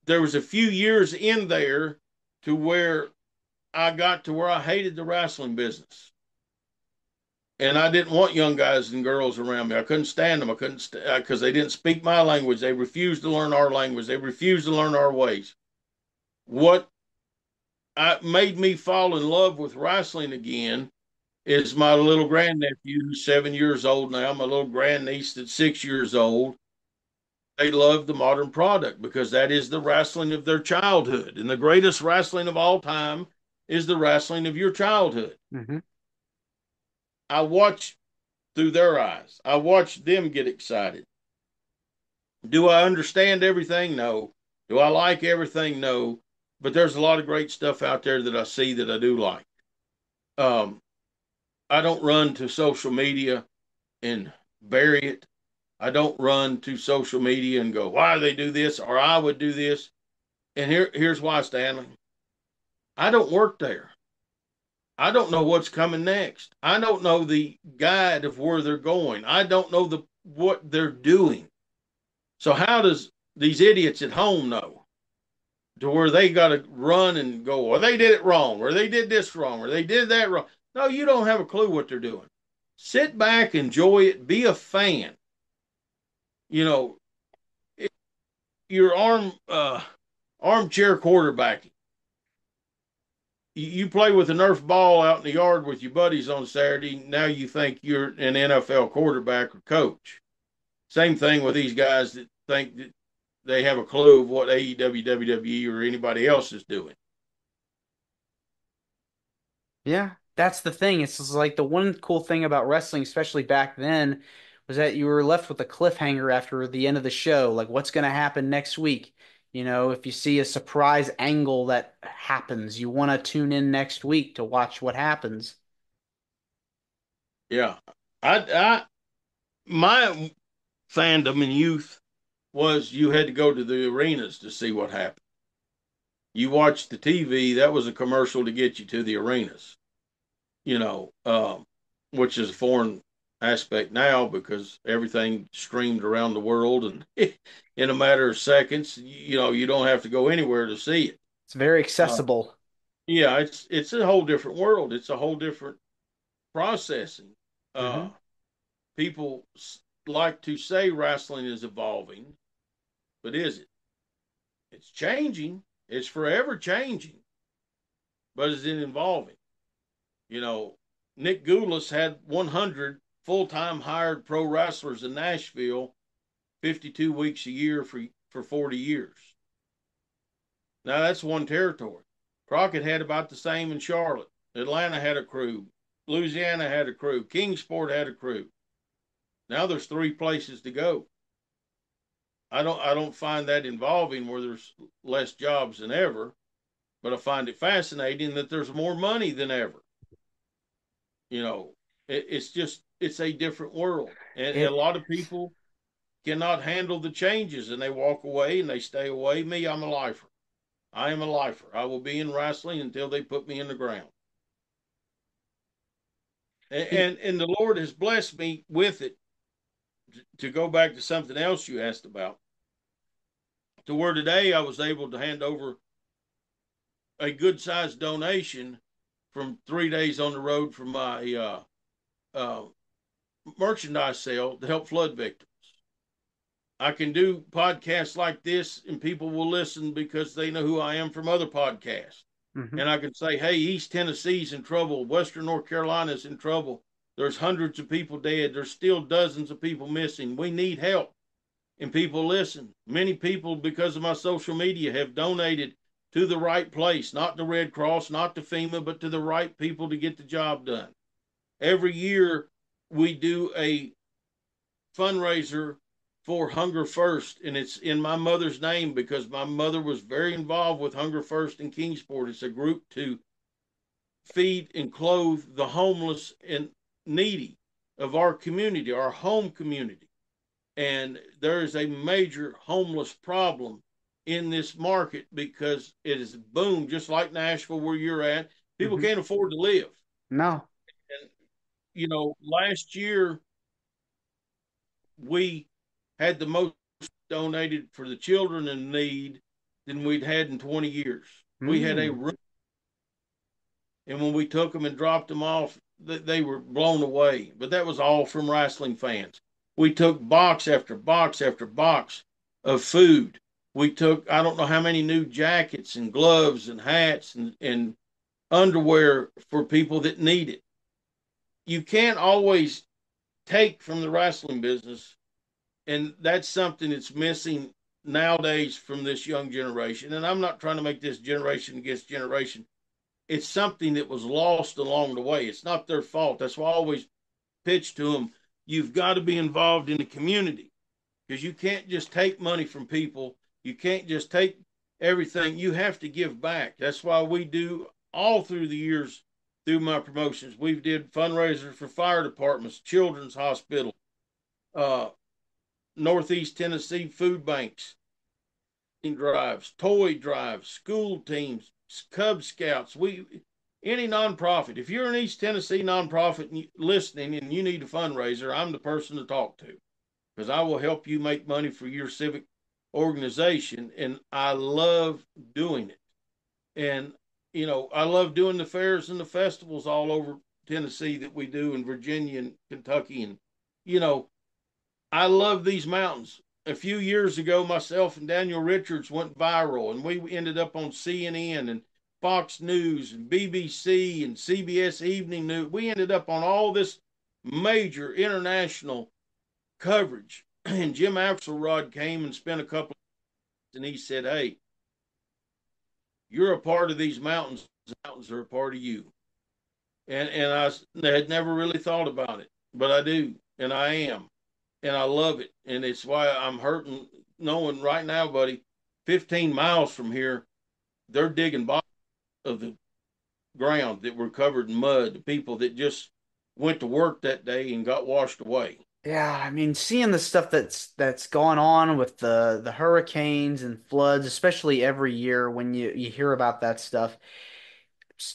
There was a few years in there to where I got to where I hated the wrestling business. And I didn't want young guys and girls around me. I couldn't stand them. I couldn't because they didn't speak my language. They refused to learn our language. They refused to learn our ways. What made me fall in love with wrestling again is my little grandnephew who's 7 years old now, my little grandniece that's 6 years old. They love the modern product because that is the wrestling of their childhood. And the greatest wrestling of all time is the wrestling of your childhood. Mm-hmm. I watch through their eyes. I watch them get excited. Do I understand everything? No. Do I like everything? No. But there's a lot of great stuff out there that I see that I do like. Um, I don't run to social media and bury it. I don't run to social media and go, why do they do this? Or I would do this. And here's why, Stanley. I don't work there. I don't know what's coming next. I don't know the guide of where they're going. I don't know what they're doing. So how does these idiots at home know to where they got to run and go, well, they did it wrong, or they did this wrong, or they did that wrong? No, you don't have a clue what they're doing. Sit back, enjoy it, be a fan. You know, your armchair quarterbacking. You play with a Nerf ball out in the yard with your buddies on Saturday. Now you think you're an NFL quarterback or coach. Same thing with these guys that think that they have a clue of what AEW, WWE, or anybody else is doing. Yeah, that's the thing. It's just like the one cool thing about wrestling, especially back then, was that you were left with a cliffhanger after the end of the show. Like, what's going to happen next week? You know, if you see a surprise angle that happens, you want to tune in next week to watch what happens. Yeah, I my fandom in youth was you had to go to the arenas to see what happened. You watched the TV, that was a commercial to get you to the arenas. You know, which is a foreign aspect now because everything streamed around the world and in a matter of seconds, you don't have to go anywhere to see it. It's very Uh, accessible. yeah, it's a whole different world. It's a whole different processing. Hmm. Uh, People like to say wrestling is evolving, but is it? It's changing. It's forever changing, but is it evolving? You know, Nick Goulas had 100 full-time hired pro wrestlers in Nashville, 52 weeks a year for 40 years. Now that's one territory. Crockett had about the same in Charlotte. Atlanta had a crew. Louisiana had a crew. Kingsport had a crew. Now there's three places to go. I don't find that involving where there's less jobs than ever, but I find it fascinating that there's more money than ever. You know, it's a different world, and a It lot of people cannot handle the changes, and they walk away and they stay away. Me, I'm a lifer. I am a lifer. I will be in wrestling until they put me in the ground. And the Lord has blessed me with it. To go back to something else you asked about, to where today I was able to hand over a good sized donation from 3 days on the road from my uh, merchandise sale to help flood victims. I can do podcasts like this and people will listen because they know who I am from other podcasts. Mhm. And I can say, hey, East Tennessee's in trouble. Western North Carolina's in trouble. There's hundreds of people dead. There's still dozens of people missing. We need help. And people listen. Many people, because of my social media, have donated to the right place, not the Red Cross, not to FEMA, but to the right people to get the job done. Every year, we do a fundraiser for Hunger First, and it's in my mother's name because my mother was very involved with Hunger First in Kingsport. It's a group to feed and clothe the homeless and needy of our community, our home community. And there is a major homeless problem in this market because it is boomed, just like Nashville, where you're at. People Mhm. can't afford to live. No. And, last year we had the most donated for the children in need than we'd had in 20 years. We had a Mm. room, and when we took them and dropped them off, they were blown away. But that was all from wrestling fans. We took box after box after box of food. We took, I don't know how many new jackets and gloves and hats and underwear for people that need it. You can't always take from the wrestling business, and that's something that's missing nowadays from this young generation. And I'm not trying to make this generation against generation. It's something that was lost along the way. It's not their fault. That's why I always pitch to them, you've got to be involved in the community, because you can't just take money from people. You can't just take everything. You have to give back. That's why we do all through the years through my promotions. We've did fundraisers for fire departments, children's hospital, uh, Northeast Tennessee food banks, drives, toy drives, school teams, Cub Scouts. We any nonprofit. If you're an East Tennessee nonprofit listening and you need a fundraiser, I'm the person to talk to because I will help you make money for your civic organization. And I love doing it. And I love doing the fairs and the festivals all over Tennessee that we do in Virginia and Kentucky. And you know, I love these mountains. A few years ago, myself and Daniel Richards went viral, and we ended up on CNN and Fox News and BBC and CBS Evening News. We ended up on all this major international coverage. And Jim Axelrod came and spent a couple of, and he said, "Hey, you're a part of these mountains. The mountains are a part of you." And I had never really thought about it, but I do, and I am. And I love it. And it's why I'm hurting knowing right now, buddy, 15 miles from here, they're digging bottom of the ground that were covered in mud. The people that just went to work that day and got washed away. Yeah, I mean, seeing the stuff that's going on with the hurricanes and floods, especially every year when you hear about that stuff,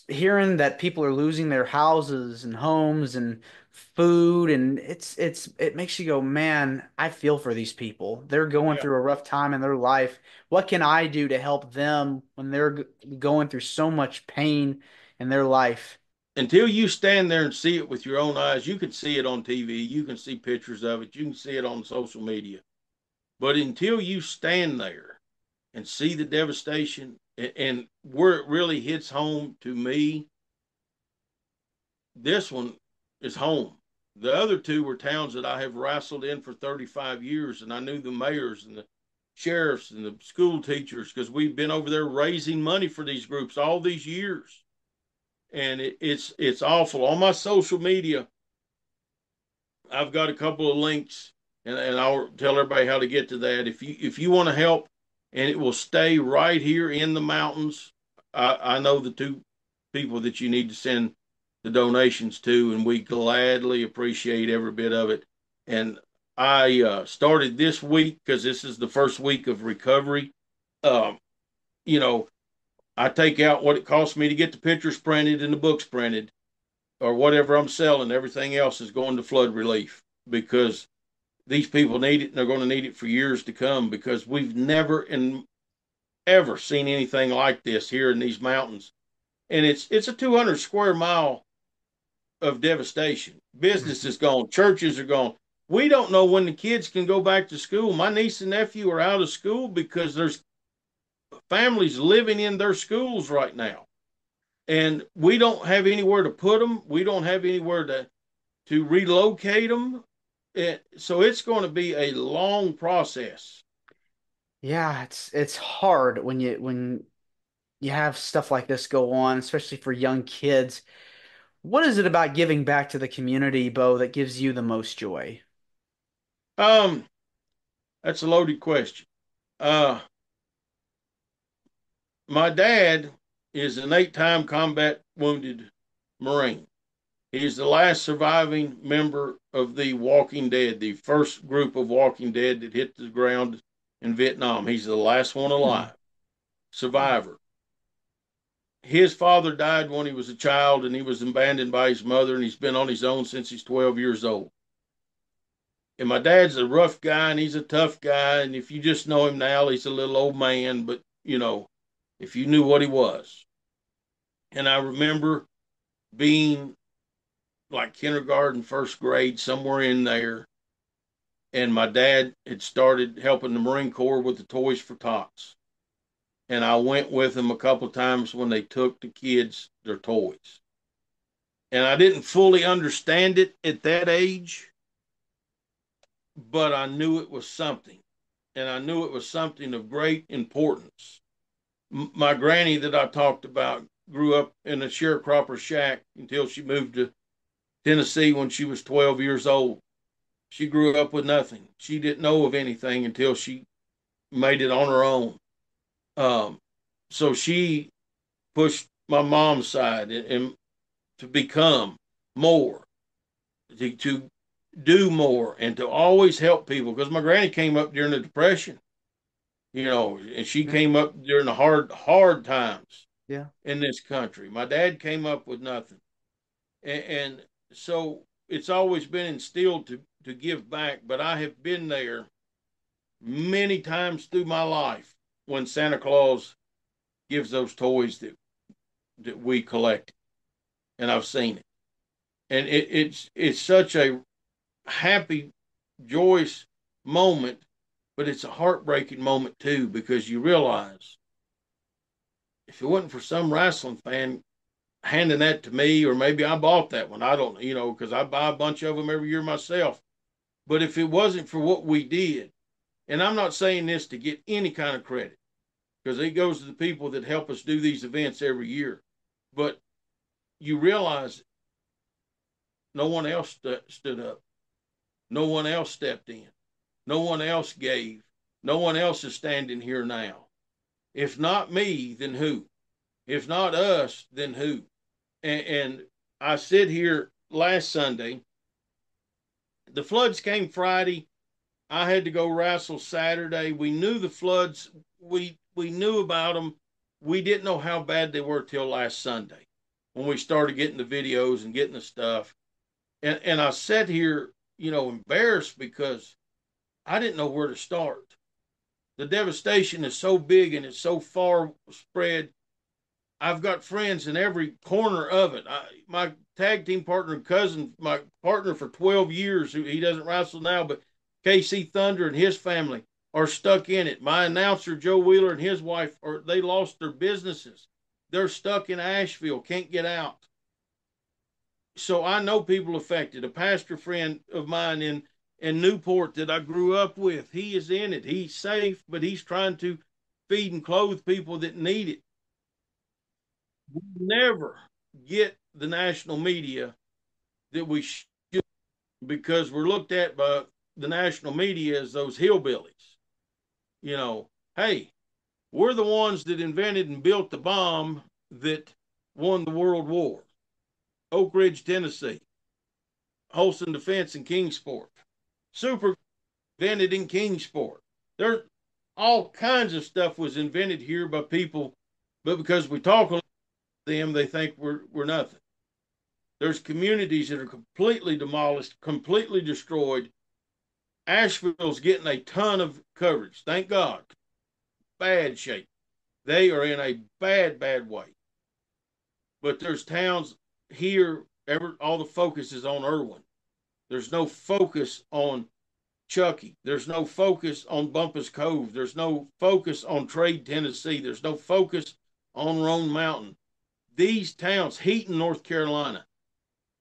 hearing that people are losing their houses and homes and food, and it makes you go, man, I feel for these people. They're going Yeah. through a rough time in their life. What can I do to help them when they're going through so much pain in their life? Until you stand there and see it with your own eyes, you can see it on TV, you can see pictures of it, you can see it on social media. But until you stand there and see the devastation and where it really hits home to me, this one is home. The other two were towns that I have wrestled in for 35 years, and I knew the mayors and the sheriffs and the school teachers because we've been over there raising money for these groups all these years. And it's awful. On my social media, I've got a couple of links, and I'll tell everybody how to get to that. If you want to help, and it will stay right here in the mountains, I know the two people that you need to send the donations to, and we gladly appreciate every bit of it. And I started this week because this is the first week of recovery. Um, you know, I take out what it costs me to get the pictures printed and the books printed, or whatever I'm selling. Everything else is going to flood relief because these people need it, and they're going to need it for years to come, because we've never and ever seen anything like this here in these mountains. And it's a 200 square mile of devastation. Business Mhm. is gone, churches are gone. We don't know when the kids can go back to school. My niece and nephew are out of school because there's families living in their schools right now, and we don't have anywhere to put them. We don't have anywhere to relocate them. So it's going to be a long process. Yeah, it's hard when you have stuff like this go on, especially for young kids. What is it about giving back to the community, Bo, that gives you the most joy? Um, that's a loaded question. Uh, my dad is an 8-time combat wounded Marine. He's the last surviving member of the Walking Dead, the first group of Walking Dead that hit the ground in Vietnam. He's the last one Hmm. alive, survivor. His father died when he was a child, and he was abandoned by his mother, and he's been on his own since he's 12 years old. And my dad's a rough guy, and he's a tough guy, and if you just know him now, he's a little old man, but if you knew what he was. And I remember being like kindergarten, first grade, somewhere in there, and my dad had started helping the Marine Corps with the Toys for Tots. And I went with him a couple of times when they took the kids their toys. And I didn't fully understand it at that age, but I knew it was something. And I knew it was something of great importance. My granny that I talked about grew up in a sharecropper shack until she moved to Tennessee when she was 12 years old. She grew up with nothing. She didn't know of anything until she made it on her own. Um, so she pushed my mom's side, and to become more, to do more, and to always help people. Because my granny came up during the Depression, and she Yeah, came up during the hard times yeah. in this country. My dad came up with nothing, and so it's always been instilled to give back. But I have been there many times through my life when Santa Claus gives those toys that we collect, and I've seen it, and it's such a happy, joyous moment, but it's a heartbreaking moment too, because you realize if it wasn't for some wrestling fan handing that to me, or maybe I bought that one, I don't, because I buy a bunch of them every year myself. But if it wasn't for what we did, and I'm not saying this to get any kind of credit, because it goes to the people that help us do these events every year, but you realize no one else stood up, no one else stepped in, no one else gave, no one else is standing here now. If not me, then who? If not us, then who? And I sit here last Sunday. The floods came Friday. I had to go wrestle Saturday. We knew the floods. We knew about them. We didn't know how bad they were till last Sunday when we started getting the videos and getting the stuff. And I sat here, embarrassed because I didn't know where to start. The devastation is so big and it's so far spread. I've got friends in every corner of it. My tag team partner and cousin, my partner for 12 years, who he doesn't wrestle now, but KC Thunder and his family are stuck in it. My announcer, Joe Wheeler, and his wife, they lost their businesses. They're stuck in Asheville, can't get out. So I know people affected. A pastor friend of mine in Newport that I grew up with, he is in it. He's safe, but he's trying to feed and clothe people that need it. We never get the national media that we should, because we're looked at by the national media as those hillbillies. You know, hey, we're the ones that invented and built the bomb that won the World War. Oak Ridge, Tennessee, Holston Defense in Kingsport, Super invented in Kingsport. There's all kinds of stuff was invented here by people, but because we talk to them, they think we're nothing. There's communities that are completely demolished, completely destroyed. Asheville's getting a ton of coverage. Thank God. Bad shape. They are in a bad, bad way. But there's towns here, all the focus is on Irwin. There's no focus on Chucky. There's no focus on Bumpus Cove. There's no focus on Trade, Tennessee. There's no focus on Roan Mountain. These towns, Heaton, North Carolina,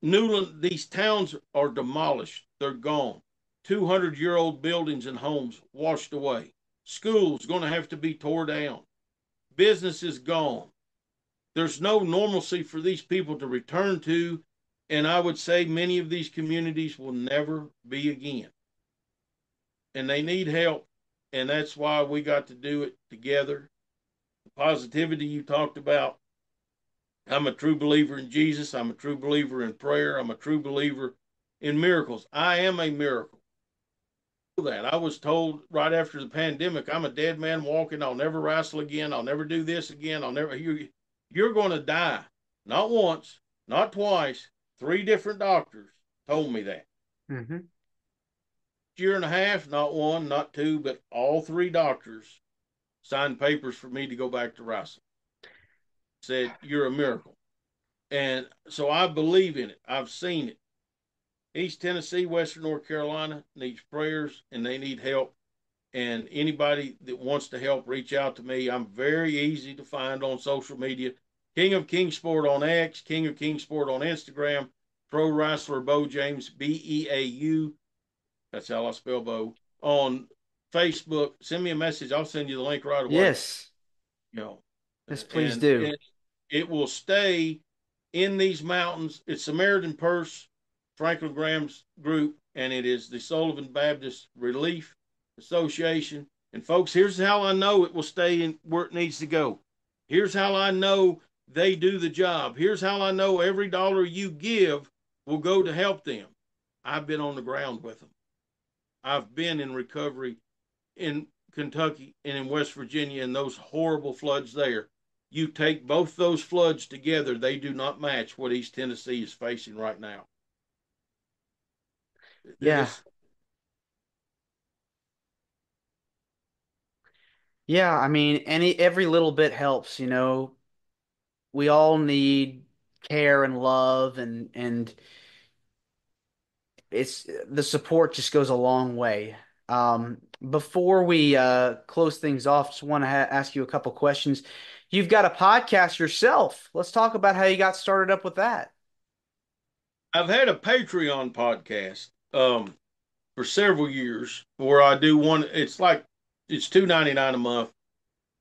Newland, these towns are demolished. They're gone. 200-year-old buildings and homes washed away. Schools going to have to be tore down. Businesses gone. There's no normalcy for these people to return to, and I would say many of these communities will never be again. And they need help, and that's why we got to do it together. The positivity you talked about, I'm a true believer in Jesus. I'm a true believer in prayer. I'm a true believer in miracles. I am a miracle. That I was told right after the pandemic, I'm a dead man walking. I'll never wrestle again. I'll never do this again. You're going to die. Not once, not twice. 3 different doctors told me that. Mm-hmm. Year and a half, not one, not two, but all 3 doctors signed papers for me to go back to wrestling. Said, you're a miracle. And so I believe in it. I've seen it. East Tennessee, Western North Carolina needs prayers and they need help. And anybody that wants to help, reach out to me. I'm very easy to find on social media. King of Kingsport on X, King of Kingsport on Instagram, Pro Wrestler Beau James, Beau. That's how I spell Beau. On Facebook, send me a message. I'll send you the link right away. Yes. You know, Yes, please and do. it will stay in these mountains. It's Samaritan Purse, Franklin Graham's group, and it is the Sullivan Baptist Relief Association. And folks, here's how I know it will stay in where it needs to go. Here's how I know they do the job. Here's how I know every dollar you give will go to help them. I've been on the ground with them. I've been in recovery in Kentucky and in West Virginia and those horrible floods there. You take both those floods together, they do not match what East Tennessee is facing right now. Yeah. It's, Yeah, I mean, every little bit helps, We all need care and love and it's the support just goes a long way. Before we close things off, just want to ask you a couple questions. You've got a podcast yourself. Let's talk about how you got started up with that. I've had a Patreon podcast for several years where I do one. It's $2.99 a month.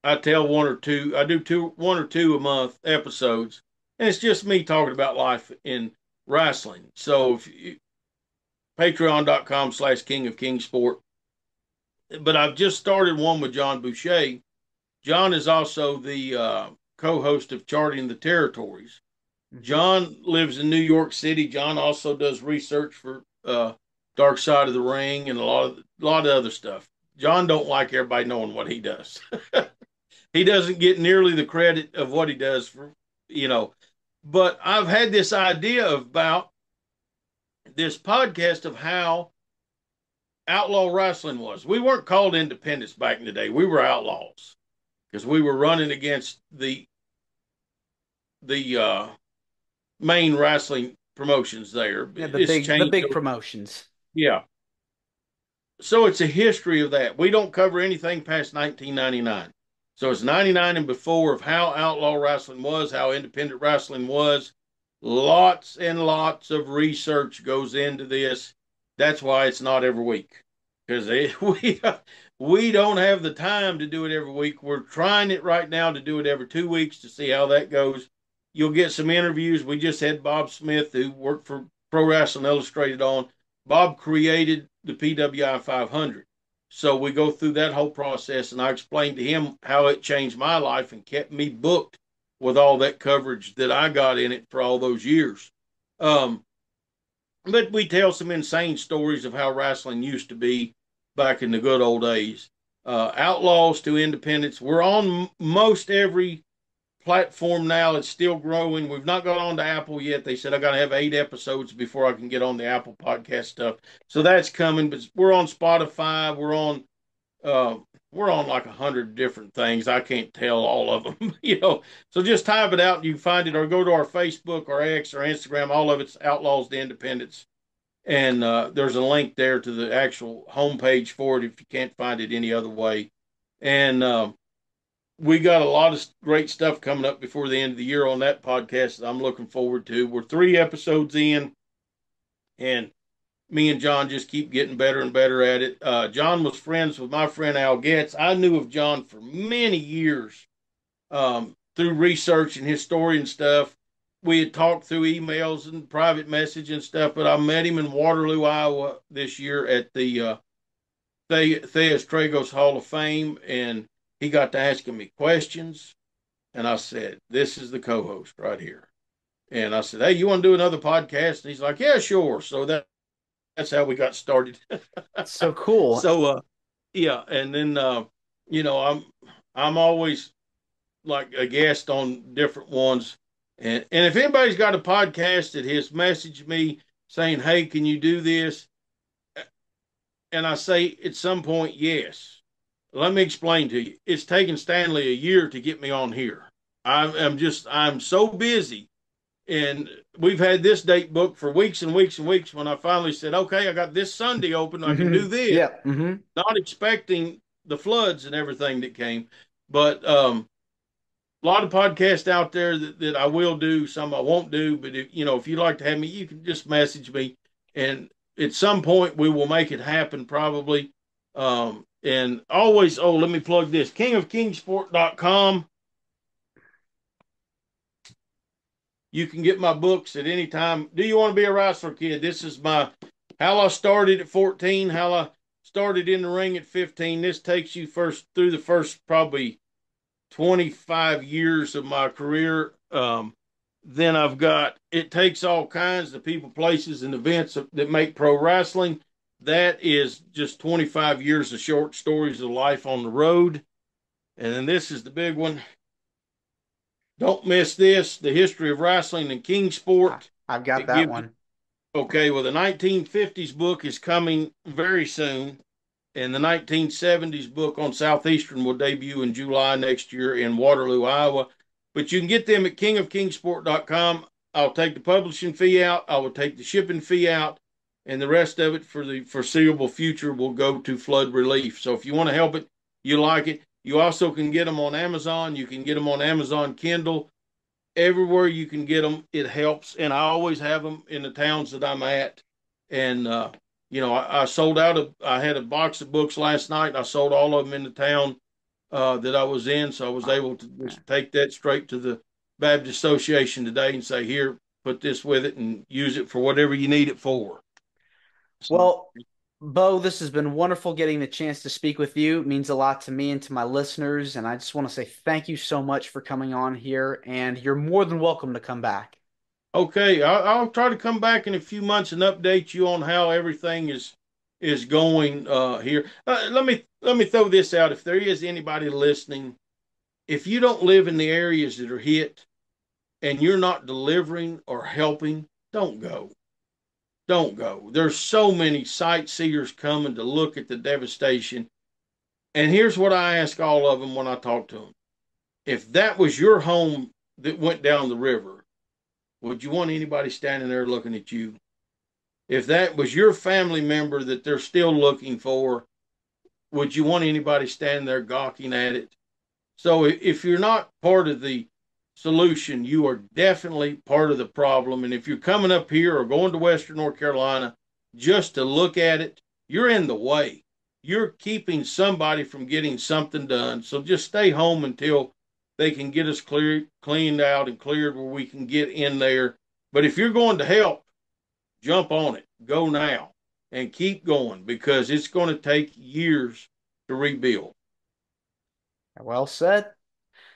I tell one or two. I do one or two a month episodes, and it's just me talking about life in wrestling. So if you, Patreon.com/King of Kingsport. But I've just started one with John Boucher. John is also the co-host of Charting the Territories. Mhm. John lives in New York City. John also does research for Dark Side of the Ring and a lot of other stuff. John don't like everybody knowing what he does. He doesn't get nearly the credit of what he does for. But I've had this idea about this podcast of how outlaw wrestling was. We weren't called independents back in the day. We were outlaws because we were running against the main wrestling promotions there. Yeah, It's the changed. big promotions. Yeah. So it's a history of that. We don't cover anything past 1999. So it's 99 and before of how outlaw wrestling was, how independent wrestling was. Lots and lots of research goes into this. That's why it's not every week because we don't have the time to do it every week. We're trying it right now to do it every 2 weeks to see how that goes. You'll get some interviews. We just had Bob Smith, who worked for Pro Wrestling Illustrated, on. Bob created the PWI 500. So we go through that whole process, and I explained to him how it changed my life and kept me booked with all that coverage that I got in it for all those years. Um, but we tell some insane stories of how wrestling used to be back in the good old days. Outlaws to independents. We're on most every platform now. It's still growing. We've not got on to Apple yet. They said I got to have 8 episodes before I can get on the Apple podcast stuff. So that's coming. But we're on Spotify. Uh, we're on like 100 different things. I can't tell all of them, So just type it out and you can find it, or go to our Facebook or X or Instagram. All of it's Outlaws to Independence, and there's a link there to the actual homepage for it if you can't find it any other way. And we got a lot of great stuff coming up before the end of the year on that podcast that I'm looking forward to. We're 3 episodes in, and me and John just keep getting better and better at it. John was friends with my friend Al Getz. I knew of John for many years through research and his story and stuff. We had talked through emails and private message and stuff, but I met him in Waterloo, Iowa this year at the Theus Tragos Hall of Fame, and he got to asking me questions. And I said, "This is the co-host right here." And I said, "Hey, you want to do another podcast?" And he's like, "Yeah, sure." So that's how we got started. So cool. So yeah, and then I'm always like a guest on different ones. And if anybody's got a podcast that has messaged me saying, "Hey, can you do this?" And I say at some point, yes. Let me explain to you. It's taken Stanley a year to get me on here. I'm so busy, and we've had this date booked for weeks and weeks and weeks. When I finally said, "Okay, I got this Sunday open, I can do this," Yeah. not expecting the floods and everything that came. But a lot of podcasts out there that I will do, some I won't do. But if you'd like to have me, you can just message me, and at some point we will make it happen probably. And always, let me plug this: kingofkingsport.com. You can get my books at any time. Do you want to be a wrestler, kid? This is my how I started at 14, how I started in the ring at 15. This takes you first through the first probably 25 years of my career. Then I've got It Takes All Kinds of People, Places, and Events that Make Pro Wrestling. That is just 25 years of short stories of life on the road. And then this is the big one. Don't miss this: The History of Wrestling in Kingsport. I've got It that gives one. Okay, well, the 1950s book is coming very soon, and the 1970s book on Southeastern will debut in July next year in Waterloo, Iowa. But you can get them at kingofkingsport.com. I'll take the publishing fee out, I will take the shipping fee out, and the rest of it for the foreseeable future will go to flood relief. So if you want to help it, you like it. You also can get them on Amazon. You can get them on Amazon Kindle. Everywhere you can get them, it helps. And I always have them in the towns that I'm at. And, I sold out. I had a box of books last night, and I sold all of them in the town that I was in. So I was able to just take that straight to the Baptist Association today and say, "Here, put this with it and use it for whatever you need it for." So, Well, Beau, this has been wonderful getting the chance to speak with you. It means a lot to me and to my listeners. And I just want to say thank you so much for coming on here. And you're more than welcome to come back. okay, I'll try to come back in a few months and update you on how everything is going here. Let me throw this out. If there is anybody listening, if you don't live in the areas that are hit and you're not delivering or helping, don't go. Don't go. There's so many sightseers coming to look at the devastation. And here's what I ask all of them when I talk to them: if that was your home that went down the river, would you want anybody standing there looking at you? If that was your family member that they're still looking for, would you want anybody standing there gawking at it? So if you're not part of the solution, you are definitely part of the problem. And if you're coming up here or going to Western North Carolina just to look at it, you're in the way. You're keeping somebody from getting something done. So just stay home until they can get us cleaned out and cleared where we can get in there. But if you're going to help, jump on it. Go now. and keep going because it's going to take years to rebuild. Well said.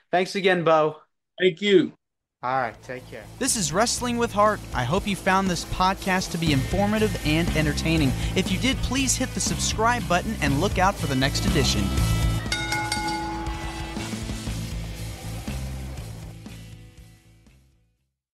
Thanks again, Beau. Thank you. All right, take care. This is Wrestling with Heart. I hope you found this podcast to be informative and entertaining. If you did, please hit the subscribe button and look out for the next edition.